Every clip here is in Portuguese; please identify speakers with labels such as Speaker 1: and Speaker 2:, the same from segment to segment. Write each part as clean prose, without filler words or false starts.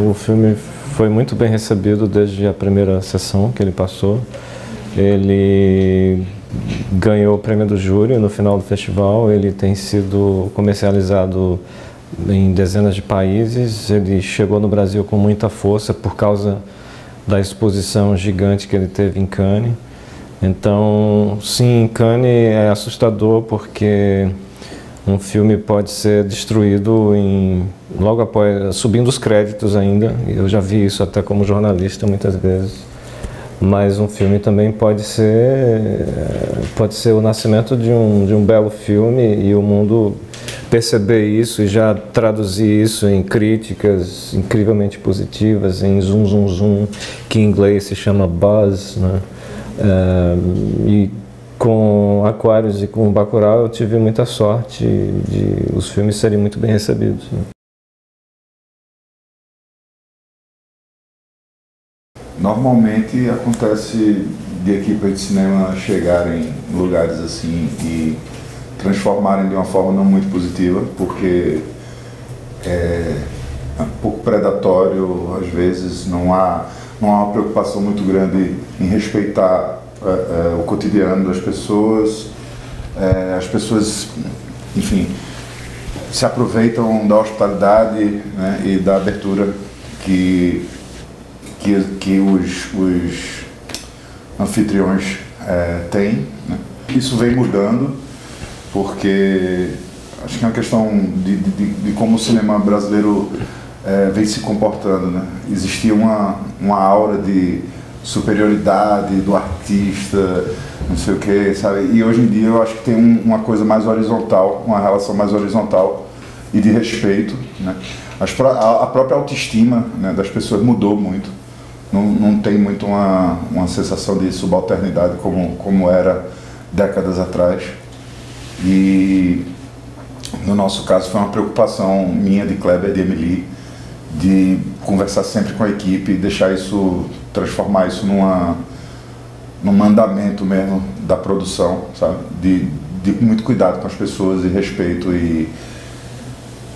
Speaker 1: O filme foi muito bem recebido desde a primeira sessão que ele passou. Ele ganhou o prêmio do júri no final do festival. Ele tem sido comercializado em dezenas de países. Ele chegou no Brasil com muita força por causa da exposição gigante que ele teve em Cannes. Então, sim, Cannes é assustador porque um filme pode ser destruído logo após, subindo os créditos ainda. Eu já vi isso até como jornalista muitas vezes. Mas um filme também pode ser o nascimento de um belo filme e o mundo perceber isso e já traduzir isso em críticas incrivelmente positivas, em zoom, zoom, zoom, que em inglês se chama buzz, né? E com Aquarius e com Bacurau eu tive muita sorte de os filmes serem muito bem recebidos, né?
Speaker 2: Normalmente acontece de equipes de cinema chegarem em lugares assim e transformarem de uma forma não muito positiva, porque é um pouco predatório, às vezes não há uma preocupação muito grande em respeitar o cotidiano das pessoas. As pessoas, enfim, se aproveitam da hospitalidade, né, e da abertura que os anfitriões têm, né? Isso vem mudando, porque acho que é uma questão de como o cinema brasileiro vem se comportando, né? Existia uma aura de superioridade do artista, não sei o que, sabe? E hoje em dia eu acho que tem uma coisa mais horizontal, uma relação mais horizontal e de respeito, né? A própria autoestima, né, das pessoas mudou muito. Não tem muito uma sensação de subalternidade como era décadas atrás. E no nosso caso foi uma preocupação minha, de Kleber, de Emily, de conversar sempre com a equipe e deixar isso, transformar isso num mandamento mesmo da produção, sabe? De muito cuidado com as pessoas e respeito e...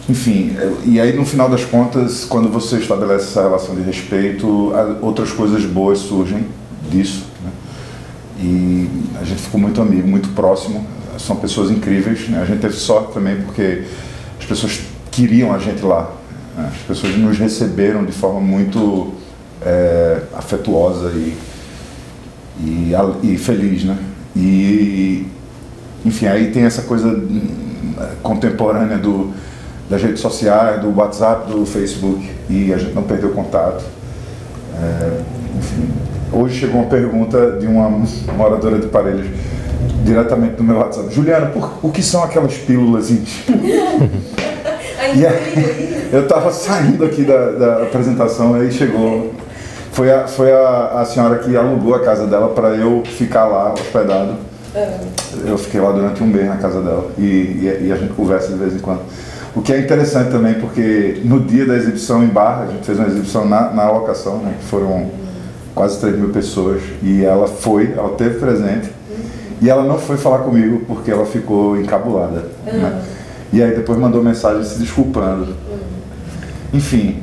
Speaker 2: Enfim, e aí no final das contas, quando você estabelece essa relação de respeito, outras coisas boas surgem disso, né? E a gente ficou muito amigo, muito próximo, são pessoas incríveis, né? A gente teve sorte também porque as pessoas queriam a gente lá, né? As pessoas nos receberam de forma muito afetuosa e feliz, né? E, enfim, aí tem essa coisa contemporânea das redes sociais, do WhatsApp, do Facebook, e a gente não perdeu contato. Enfim, hoje chegou uma pergunta de uma moradora de Parelhas, diretamente no meu WhatsApp: Juliana, o que são aquelas pílulas? E aí, eu estava saindo aqui da apresentação, aí chegou, foi a senhora que alugou a casa dela para eu ficar lá hospedado. Eu fiquei lá durante um mês na casa dela e a gente conversa de vez em quando. O que é interessante também, porque no dia da exibição em Barra, a gente fez uma exibição na locação, né, que foram quase 3.000 pessoas, e ela teve presente, e ela não foi falar comigo porque ela ficou encabulada, né? E aí depois mandou mensagem se desculpando. Enfim,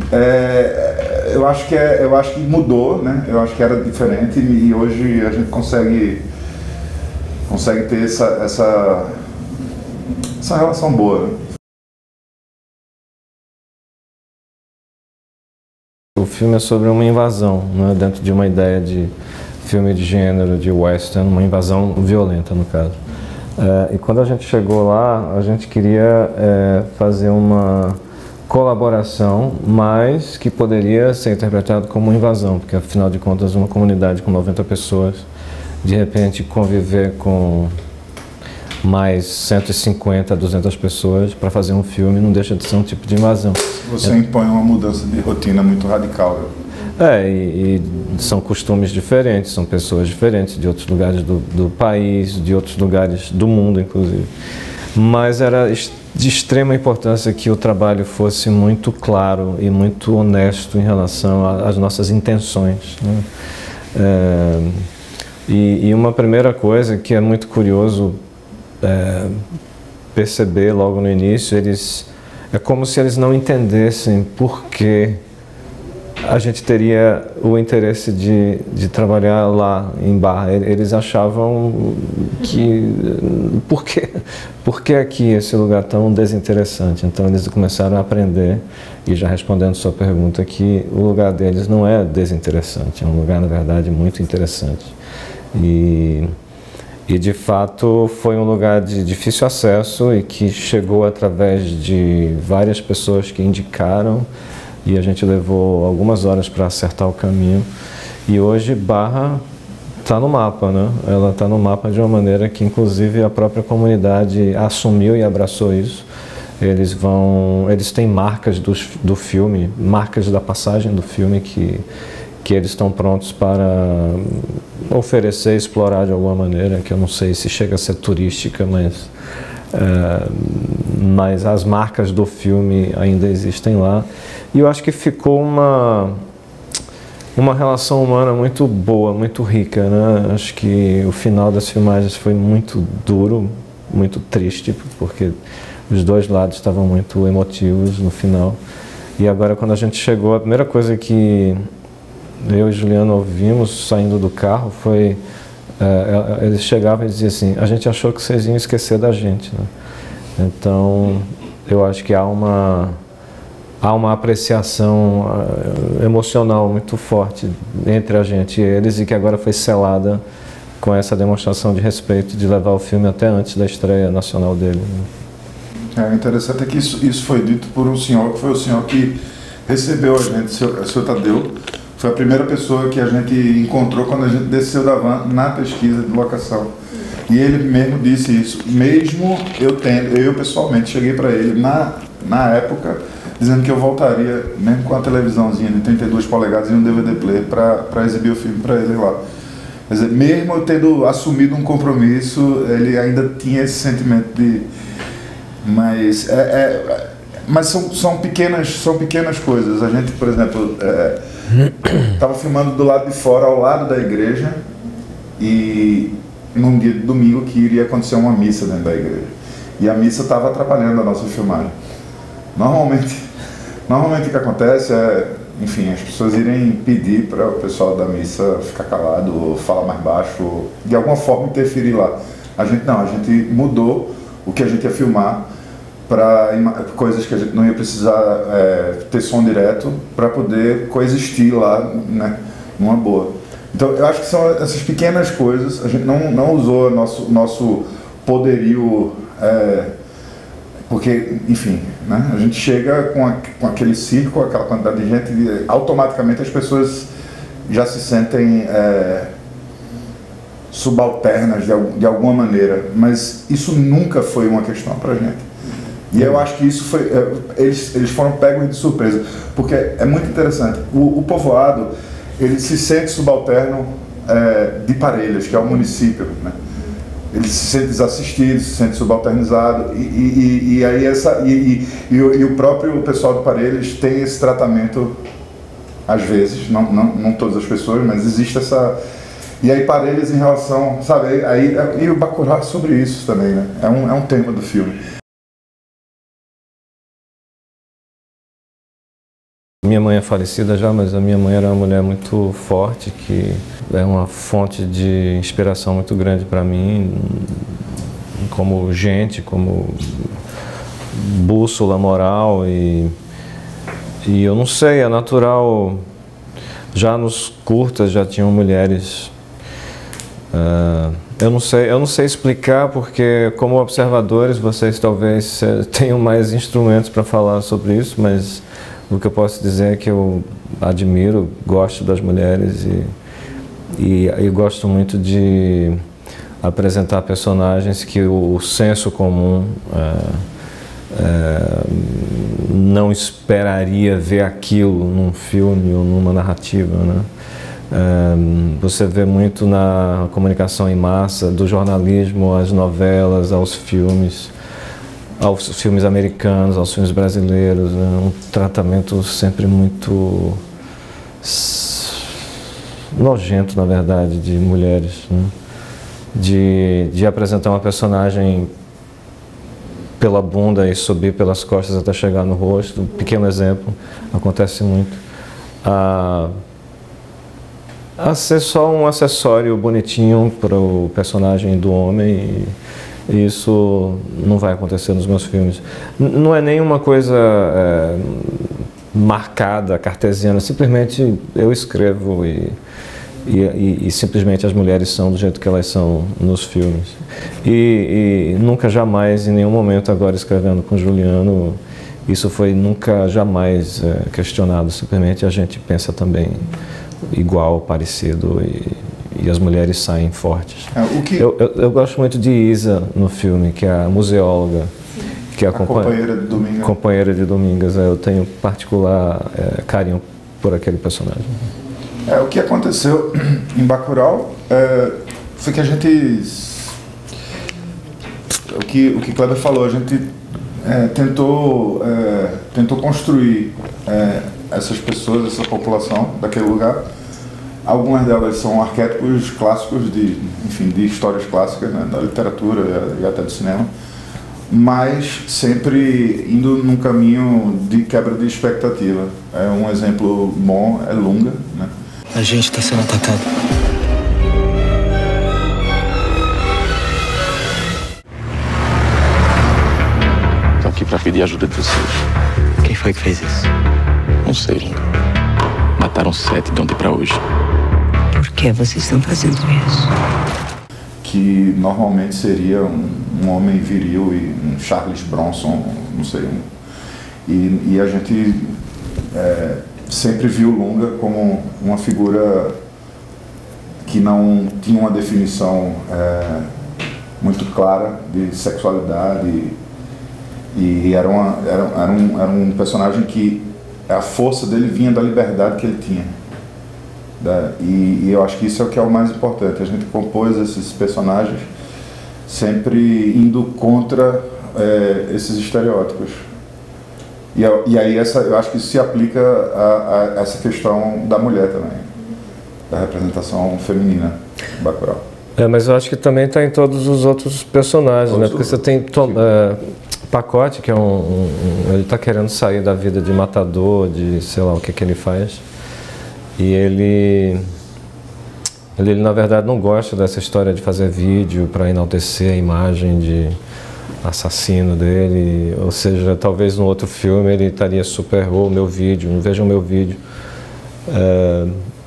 Speaker 2: eu acho que mudou, né? Eu acho que era diferente e hoje a gente consegue ter essa relação boa, né?
Speaker 1: O filme é sobre uma invasão, né, dentro de uma ideia de filme de gênero, de western, uma invasão violenta, no caso. E quando a gente chegou lá, a gente queria fazer uma colaboração, mas que poderia ser interpretado como uma invasão, porque afinal de contas uma comunidade com 90 pessoas, de repente conviver com mais 150, 200 pessoas para fazer um filme não deixa de ser um tipo de invasão.
Speaker 2: Você impõe uma mudança de rotina muito radical.
Speaker 1: E são costumes diferentes, são pessoas diferentes de outros lugares do país, de outros lugares do mundo, inclusive. Mas era de extrema importância que o trabalho fosse muito claro e muito honesto em relação às nossas intenções, né? E uma primeira coisa que é muito curioso perceber logo no início, é como se eles não entendessem por que a gente teria o interesse de trabalhar lá em Barra. Eles achavam que... Por que aqui esse lugar tão desinteressante? Então eles começaram a aprender, e já respondendo sua pergunta, que o lugar deles não é desinteressante, é um lugar, na verdade, muito interessante. E de fato foi um lugar de difícil acesso e que chegou através de várias pessoas que indicaram, e a gente levou algumas horas para acertar o caminho. E hoje Barra está no mapa, né? Ela está no mapa de uma maneira que inclusive a própria comunidade assumiu e abraçou isso. Eles têm marcas do filme, marcas da passagem do filme que eles estão prontos para oferecer, explorar de alguma maneira, que eu não sei se chega a ser turística, mas as marcas do filme ainda existem lá. E eu acho que ficou uma relação humana muito boa, muito rica, né? Acho que o final das filmagens foi muito duro, muito triste, porque os dois lados estavam muito emotivos no final. E agora, quando a gente chegou, a primeira coisa que eu e Juliana ouvimos saindo do carro foi... eles chegavam e diziam assim: a gente achou que vocês iam esquecer da gente, né? Então, eu acho que há uma apreciação emocional muito forte entre a gente e eles, e que agora foi selada com essa demonstração de respeito, de levar o filme até antes da estreia nacional dele.
Speaker 2: É interessante é que isso foi dito por um senhor, que foi o senhor que recebeu a gente, o senhor Tadeu. Foi a primeira pessoa que a gente encontrou quando a gente desceu da van na pesquisa de locação. E ele mesmo disse isso, mesmo eu pessoalmente cheguei para ele na época, dizendo que eu voltaria, mesmo com a televisãozinha de 32 polegadas e um DVD player, para exibir o filme para ele lá. Quer dizer, mesmo eu tendo assumido um compromisso, ele ainda tinha esse sentimento de... Mas são pequenas coisas. A gente, por exemplo, estava filmando do lado de fora, ao lado da igreja, e num dia de domingo que iria acontecer uma missa dentro da igreja. E a missa estava atrapalhando a nossa filmagem. Normalmente o que acontece é, enfim, as pessoas irem pedir para o pessoal da missa ficar calado, ou falar mais baixo, ou de alguma forma interferir lá. A gente mudou o que a gente ia filmar para coisas que a gente não ia precisar ter som direto, para poder coexistir lá, né, numa boa. Então eu acho que são essas pequenas coisas. A gente não usou nosso poderio, porque, enfim, né, a gente chega com aquele circo, aquela quantidade de gente, e automaticamente as pessoas já se sentem subalternas de alguma maneira, mas isso nunca foi uma questão para a gente. E eu acho que isso foi... Eles foram pegos de surpresa, porque é muito interessante. O povoado, ele se sente subalterno de Parelhas, que é o município, né? Ele se sente desassistido, se sente subalternizado, e o próprio pessoal de Parelhas tem esse tratamento, às vezes, não todas as pessoas, mas existe essa... E aí Parelhas em relação, sabe, e o Bacurau é sobre isso também, né? É um tema do filme.
Speaker 1: Minha mãe é falecida já, mas a minha mãe era uma mulher muito forte, que é uma fonte de inspiração muito grande para mim, como gente, como bússola moral, e eu não sei, é natural. Já nos curtas já tinham mulheres. Eu não sei explicar, porque como observadores vocês talvez tenham mais instrumentos para falar sobre isso, mas o que eu posso dizer é que eu admiro, gosto das mulheres e gosto muito de apresentar personagens que o senso comum não esperaria ver aquilo num filme ou numa narrativa, né? Você vê muito na comunicação em massa, do jornalismo às novelas, aos filmes americanos, aos filmes brasileiros, né? Um tratamento sempre muito nojento, na verdade, de mulheres, né? De apresentar uma personagem pela bunda e subir pelas costas até chegar no rosto. Um pequeno exemplo, acontece muito. a ser só um acessório bonitinho para o personagem do homem, e isso não vai acontecer nos meus filmes. Não é nenhuma coisa marcada, cartesiana, simplesmente eu escrevo e simplesmente as mulheres são do jeito que elas são nos filmes. E nunca, jamais, em nenhum momento agora escrevendo com Juliano, isso foi nunca, jamais questionado, simplesmente a gente pensa também igual, parecido, e as mulheres saem fortes. Eu gosto muito de Isa no filme, que é a museóloga, que é a companheira de Domingas. Companheira de Domingas. Eu tenho particular carinho por aquele personagem.
Speaker 2: O que aconteceu em Bacurau foi que a gente... O que Kleber falou, a gente tentou construir essas pessoas, essa população daquele lugar. Algumas delas são arquétipos clássicos de histórias clássicas, né, da literatura e até do cinema, mas sempre indo num caminho de quebra de expectativa. Um exemplo bom é Lunga, né?
Speaker 3: A gente está sendo atacado.
Speaker 4: Estou aqui para pedir ajuda de vocês.
Speaker 3: Quem foi que fez isso?
Speaker 4: Não sei, Lunga. Mataram 7 de ontem para hoje.
Speaker 5: Por que vocês estão fazendo isso?
Speaker 2: Que normalmente seria um homem viril e um Charles Bronson, não sei. E a gente sempre viu Lunga como uma figura que não tinha uma definição muito clara de sexualidade, e era um personagem que a força dele vinha da liberdade que ele tinha. E eu acho que isso é o que é o mais importante. A gente compôs esses personagens sempre indo contra esses estereótipos. E aí eu acho que isso se aplica a essa questão da mulher também, da representação feminina em Bacurau.
Speaker 1: Mas eu acho que também está em todos os outros personagens, né? Porque você tem Pacote, que é ele está querendo sair da vida de matador, de sei lá o que ele faz. E ele na verdade não gosta dessa história de fazer vídeo para enaltecer a imagem de assassino dele, ou seja, talvez no outro filme ele estaria super, meu vídeo, não vejam meu vídeo.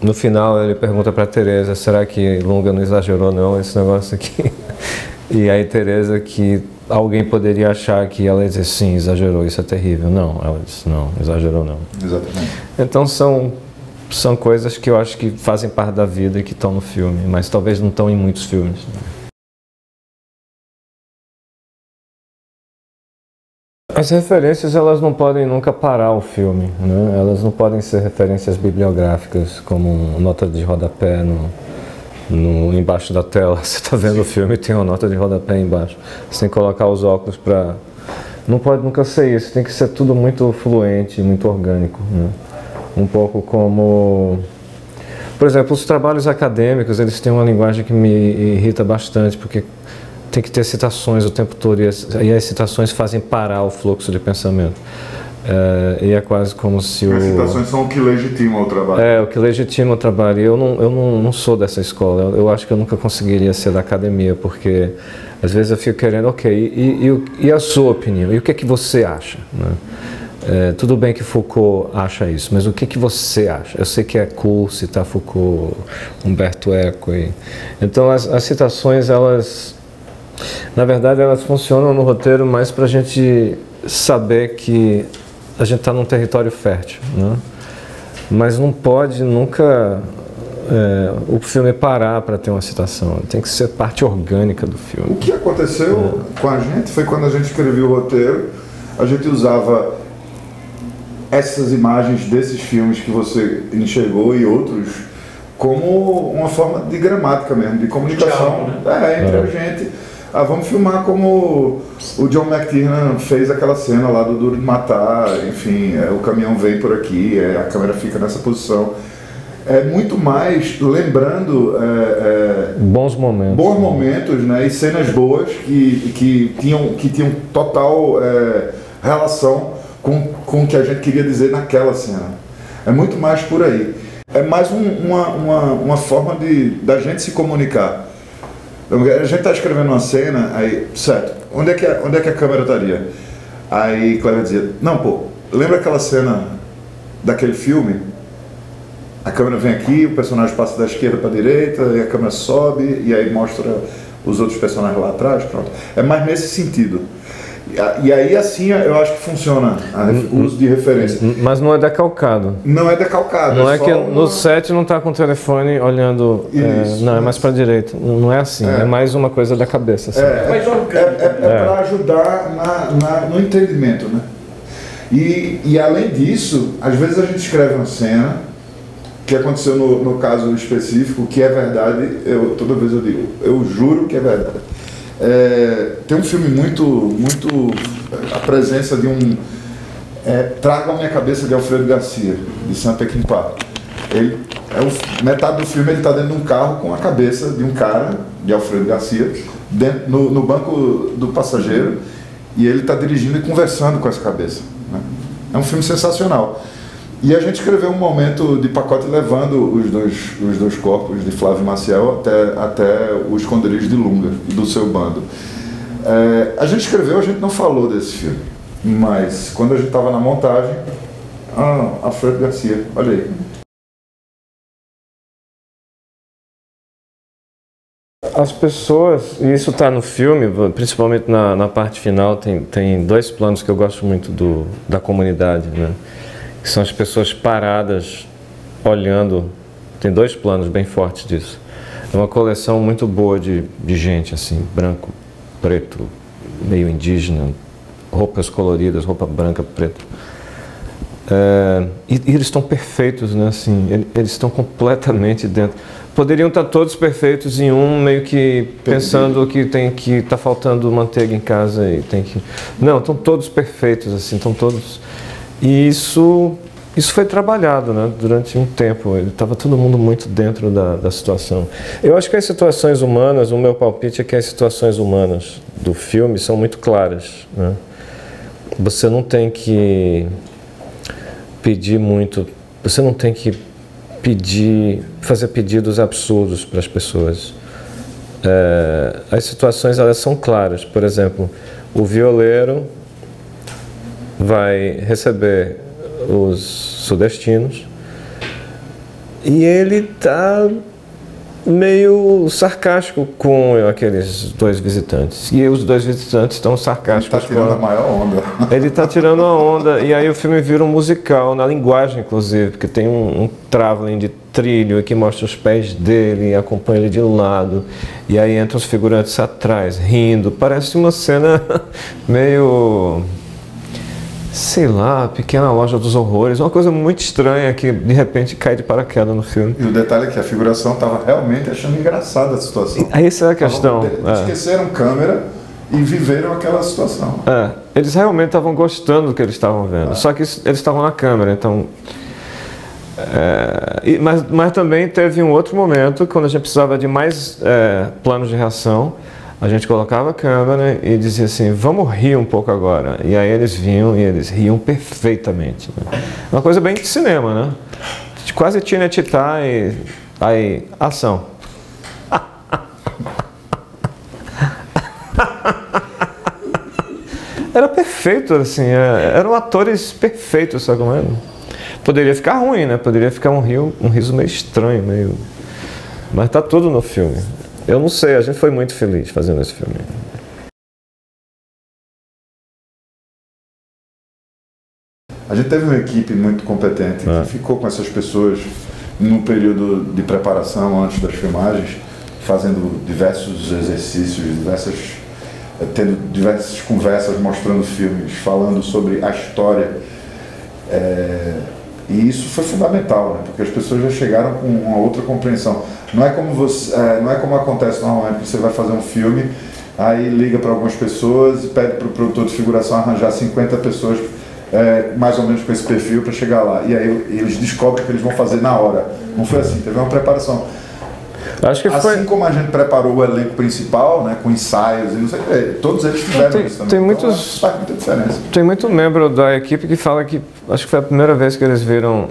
Speaker 1: No final ele pergunta para Teresa, será que Lunga não exagerou não esse negócio aqui? E aí Teresa, que alguém poderia achar que ela ia dizer, sim, exagerou, isso é terrível. Não, ela disse, não, exagerou não.
Speaker 2: Exatamente.
Speaker 1: Então são coisas que eu acho que fazem parte da vida e que estão no filme, mas talvez não estão em muitos filmes. As referências, elas não podem nunca parar o filme, né? Elas não podem ser referências bibliográficas, como nota de rodapé embaixo da tela. Você está vendo o filme e tem uma nota de rodapé embaixo. Você tem que colocar os óculos para... Não pode nunca ser isso, tem que ser tudo muito fluente, muito orgânico, né? Um pouco como... Por exemplo, os trabalhos acadêmicos, eles têm uma linguagem que me irrita bastante, porque tem que ter citações o tempo todo, e as citações fazem parar o fluxo de pensamento. E é quase como se
Speaker 2: as citações são o que legitima o trabalho.
Speaker 1: O que legitima o trabalho. Eu não sou dessa escola. Eu acho que eu nunca conseguiria ser da academia, porque às vezes eu fico querendo, ok, e a sua opinião? E o que é que você acha? Né? Tudo bem que Foucault acha isso, mas o que você acha? Eu sei que é cool citar Foucault, Umberto Eco. Então as citações, elas, na verdade, elas funcionam no roteiro mais para a gente saber que a gente está num território fértil, né? Mas não pode nunca o filme parar para ter uma citação. Tem que ser parte orgânica do filme.
Speaker 2: O que aconteceu com a gente foi quando a gente escreveu o roteiro, a gente usava essas imagens desses filmes que você enxergou e outros como uma forma de gramática mesmo, de comunicação, né? Entre a gente. Vamos filmar como o John McTiernan fez aquela cena lá do Duro de Matar, enfim, o caminhão vem por aqui, a câmera fica nessa posição. Muito mais lembrando
Speaker 1: bons momentos,
Speaker 2: né? E cenas boas que tinham total relação com o que a gente queria dizer naquela cena. É muito mais por aí. É mais uma forma da gente se comunicar. A gente está escrevendo uma cena, aí, certo, onde é que a câmera estaria? Aí Cléber dizia, não, pô, lembra aquela cena daquele filme? A câmera vem aqui, o personagem passa da esquerda para a direita, e a câmera sobe, e aí mostra os outros personagens lá atrás, pronto. É mais nesse sentido. E aí assim eu acho que funciona o uso de referência.
Speaker 1: Mas não é decalcado.
Speaker 2: Não é decalcado.
Speaker 1: Não é que no set não está com o telefone olhando. Não, é mais para a direita. Não é assim. É mais uma coisa da cabeça. Assim.
Speaker 2: Para ajudar no entendimento, né? E além disso, às vezes a gente escreve uma cena que aconteceu no caso específico, que é verdade. Toda vez eu digo, eu juro que é verdade. Tem um filme muito a presença de Traga a Minha Cabeça, de Alfredo Garcia, de Sam Peckinpah. Metade do filme ele está dentro de um carro com a cabeça de um cara, de Alfredo Garcia, no banco do passageiro, e ele está dirigindo e conversando com essa cabeça, né? É um filme sensacional. E a gente escreveu um momento de pacote levando os dois corpos de Flávio Maciel até o esconderijo de Lunga, do seu bando. A gente escreveu, a gente não falou desse filme, mas quando a gente estava na montagem, Alfredo Garcia, olha aí.
Speaker 1: As pessoas, e isso está no filme, principalmente na parte final, tem dois planos que eu gosto muito da comunidade, né? Que são as pessoas paradas, olhando. Tem dois planos bem fortes disso. É uma coleção muito boa de gente, assim, branco, preto, meio indígena, roupas coloridas, roupa branca, preta. E eles estão perfeitos, né? Assim, eles estão completamente dentro. Poderiam estar todos perfeitos em um, meio que pensando que está faltando manteiga em casa e tem que... Não, estão todos perfeitos, assim, estão todos... E isso foi trabalhado, né, durante um tempo. Estava todo mundo muito dentro da situação. Eu acho que as situações humanas, o meu palpite é que as situações humanas do filme são muito claras, né? Você não tem que pedir muito, você não tem que fazer pedidos absurdos para as pessoas. As situações, elas são claras. Por exemplo, o violeiro vai receber os sudestinos e ele está meio sarcástico com aqueles dois visitantes. E os dois visitantes estão sarcásticos.
Speaker 2: Ele está tirando a maior onda.
Speaker 1: Ele está tirando a onda. E aí o filme vira um musical, na linguagem, inclusive, porque tem um traveling de trilho que mostra os pés dele e acompanha ele de lado. E aí entram os figurantes atrás, rindo. Parece uma cena meio... sei lá, Pequena Loja dos Horrores, uma coisa muito estranha que de repente cai de paraquedas no filme.
Speaker 2: E o detalhe é que a figuração estava realmente achando engraçada a situação.
Speaker 1: Essa é a questão.
Speaker 2: Esqueceram câmera e viveram aquela situação.
Speaker 1: Eles realmente estavam gostando do que eles estavam vendo, só que eles estavam na câmera, então... mas também teve um outro momento, quando a gente precisava de mais planos de reação. A gente colocava a câmera e dizia assim, vamos rir um pouco agora. E aí eles vinham e eles riam perfeitamente, né? Uma coisa bem de cinema, né? Quase Tinetitá e aí, ação. Era perfeito, assim, eram atores perfeitos, sabe como é? Poderia ficar ruim, né? Poderia ficar um riso meio estranho, meio... Mas tá tudo no filme. Eu não sei, a gente foi muito feliz fazendo esse filme.
Speaker 2: A gente teve uma equipe muito competente que ficou com essas pessoas no período de preparação antes das filmagens, fazendo diversos exercícios, tendo diversas conversas, mostrando filmes, falando sobre a história. E isso foi fundamental, né? Porque as pessoas já chegaram com uma outra compreensão. Não é como acontece normalmente, que você vai fazer um filme, aí liga para algumas pessoas e pede para o produtor de figuração arranjar 50 pessoas mais ou menos com esse perfil para chegar lá. E aí eles descobrem que eles vão fazer na hora. Não foi assim, teve uma preparação.
Speaker 1: Acho que
Speaker 2: assim como a gente preparou o elenco principal, né, com ensaios e não sei o que, todos eles tiveram isso também.
Speaker 1: Tem
Speaker 2: então,
Speaker 1: muitos,
Speaker 2: faz muita diferença.
Speaker 1: Tem muito membro da equipe que fala que acho que foi a primeira vez que eles viram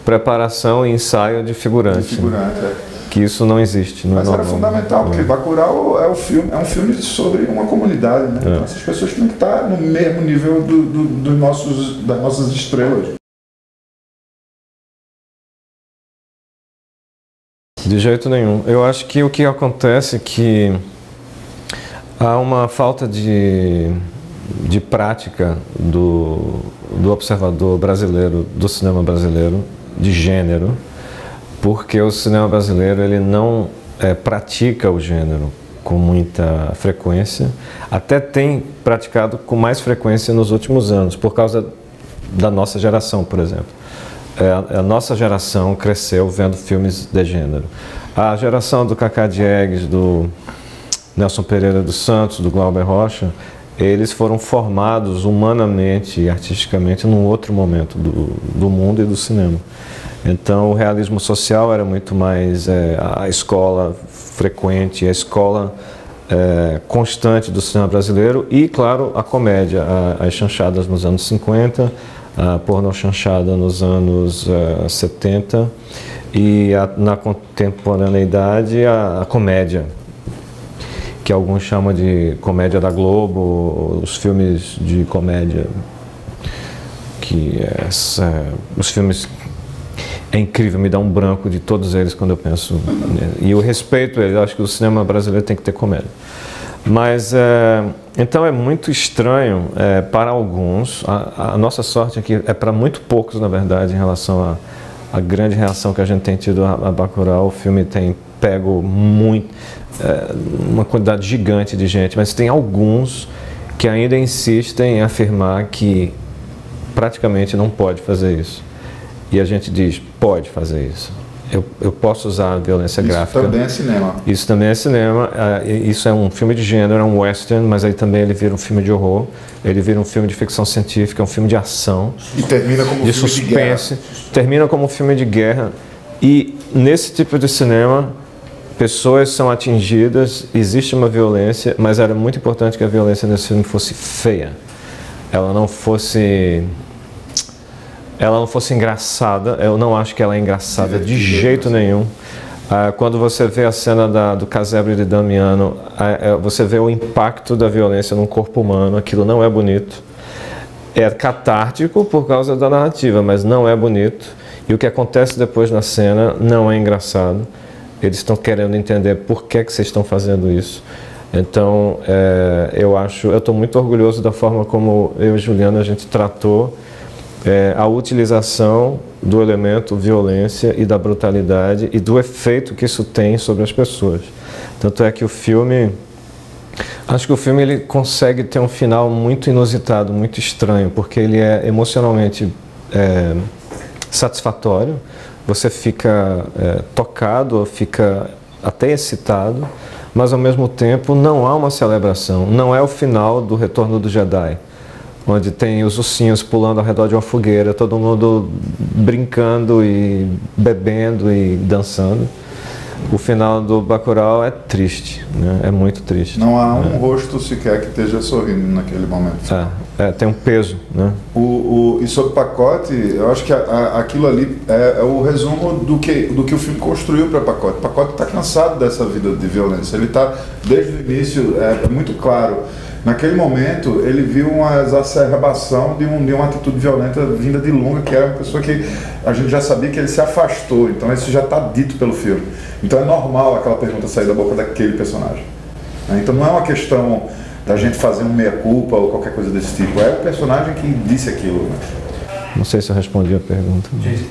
Speaker 1: preparação e ensaio de figurante.
Speaker 2: De figurante,
Speaker 1: Que isso não existe. Não
Speaker 2: Mas
Speaker 1: é
Speaker 2: era fundamental, porque Bacurau é um filme sobre uma comunidade, né? Então essas pessoas têm que estar no mesmo nível das nossas estrelas.
Speaker 1: De jeito nenhum. Eu acho que o que acontece é que há uma falta de prática do observador brasileiro, do cinema brasileiro, de gênero, porque o cinema brasileiro ele não pratica o gênero com muita frequência, até tem praticado com mais frequência nos últimos anos, por causa da nossa geração, por exemplo. A nossa geração cresceu vendo filmes de gênero. A geração do Cacá Diegues, do Nelson Pereira dos Santos, do Glauber Rocha, eles foram formados humanamente e artisticamente num outro momento do mundo e do cinema. Então o realismo social era muito mais a escola frequente, a escola constante do cinema brasileiro e, claro, a comédia, as chanchadas nos anos 50, a porno chanchada nos anos 70 e na contemporaneidade a comédia, que alguns chamam de comédia da Globo, os filmes de comédia, os filmes, é incrível, me dá um branco de todos eles quando eu penso, e eu respeito eles, eu acho que o cinema brasileiro tem que ter comédia. Mas, então é muito estranho para alguns, a nossa sorte aqui é para muito poucos, na verdade, em relação à grande reação que a gente tem tido a Bacurau. O filme tem pego uma quantidade gigante de gente, mas tem alguns que ainda insistem em afirmar que praticamente não pode fazer isso. E a gente diz, pode fazer isso. Eu posso usar a violência gráfica.
Speaker 2: Isso também é cinema.
Speaker 1: Isso também é cinema. Isso é um filme de gênero, é um western, mas aí também ele vira um filme de horror, ele vira um filme de ficção científica, um filme de ação.
Speaker 2: E termina como
Speaker 1: de
Speaker 2: filme
Speaker 1: suspense,
Speaker 2: de guerra.
Speaker 1: Termina como um filme de guerra. E nesse tipo de cinema, pessoas são atingidas, existe uma violência, mas era muito importante que a violência nesse filme fosse feia. Ela não fosse engraçada. Eu não acho que ela é engraçada de jeito nenhum. Quando você vê a cena do casebre de Damiano, você vê o impacto da violência no corpo humano. Aquilo não é bonito. É catártico por causa da narrativa, mas não é bonito. E o que acontece depois na cena não é engraçado. Eles estão querendo entender por que vocês estão fazendo isso. Então, eu estou muito orgulhoso da forma como eu e Juliana a gente tratou a utilização do elemento violência e da brutalidade e do efeito que isso tem sobre as pessoas. Tanto é que acho que o filme ele consegue ter um final muito inusitado, muito estranho, porque ele é emocionalmente satisfatório, você fica tocado, fica até excitado, mas ao mesmo tempo não há uma celebração, não é o final do Retorno do Jedi, onde tem os ursinhos pulando ao redor de uma fogueira, todo mundo brincando e bebendo e dançando. O final do Bacurau é triste, né? É muito triste.
Speaker 2: Não há um rosto sequer que esteja sorrindo naquele momento.
Speaker 1: Tem um peso, né?
Speaker 2: E sobre Pacote, eu acho que aquilo ali é o resumo do que o filme construiu para Pacote. Pacote está cansado dessa vida de violência. Ele está, desde o início, é muito claro. Naquele momento, ele viu uma exacerbação de uma atitude violenta vinda de Lunga, que era uma pessoa que a gente já sabia que ele se afastou. Então isso já está dito pelo filme. Então é normal aquela pergunta sair da boca daquele personagem. Então não é uma questão da gente fazer um meia-culpa ou qualquer coisa desse tipo. É o personagem que disse aquilo.
Speaker 1: Não sei se eu respondi a pergunta.
Speaker 6: Gente,